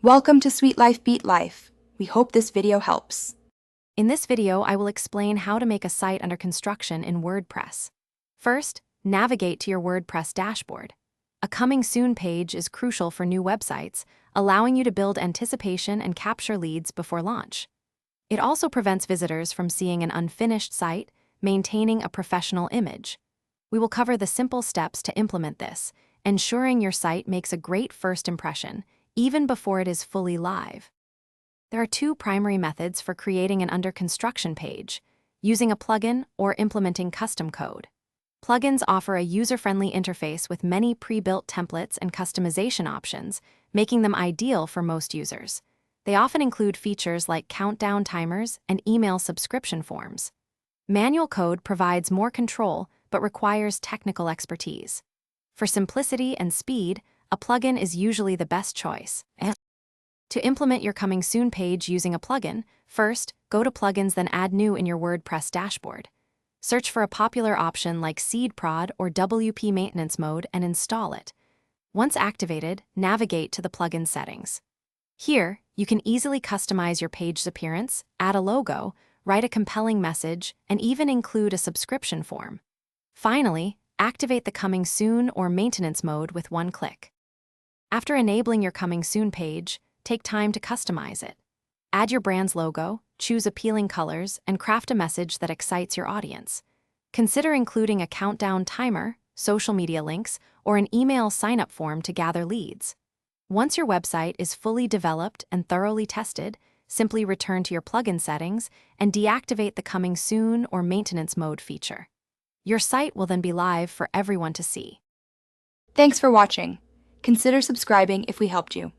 Welcome to Sweet Life Beat Life. We hope this video helps. In this video, I will explain how to make a site under construction in WordPress. First, navigate to your WordPress dashboard. A Coming Soon page is crucial for new websites, allowing you to build anticipation and capture leads before launch. It also prevents visitors from seeing an unfinished site, maintaining a professional image. We will cover the simple steps to implement this, ensuring your site makes a great first impression, even before it is fully live. There are two primary methods for creating an under construction page: using a plugin or implementing custom code. Plugins offer a user-friendly interface with many pre-built templates and customization options, making them ideal for most users. They often include features like countdown timers and email subscription forms. Manual code provides more control but requires technical expertise. For simplicity and speed, a plugin is usually the best choice. To implement your Coming Soon page using a plugin, first, go to Plugins, then Add New in your WordPress dashboard. Search for a popular option like Seed Prod or WP Maintenance Mode and install it. Once activated, navigate to the plugin settings. Here, you can easily customize your page's appearance, add a logo, write a compelling message, and even include a subscription form. Finally, activate the Coming Soon or Maintenance Mode with one click. After enabling your Coming Soon page, take time to customize it. Add your brand's logo, choose appealing colors, and craft a message that excites your audience. Consider including a countdown timer, social media links, or an email sign-up form to gather leads. Once your website is fully developed and thoroughly tested, simply return to your plugin settings and deactivate the Coming Soon or Maintenance Mode feature. Your site will then be live for everyone to see. Thanks for watching. Consider subscribing if we helped you.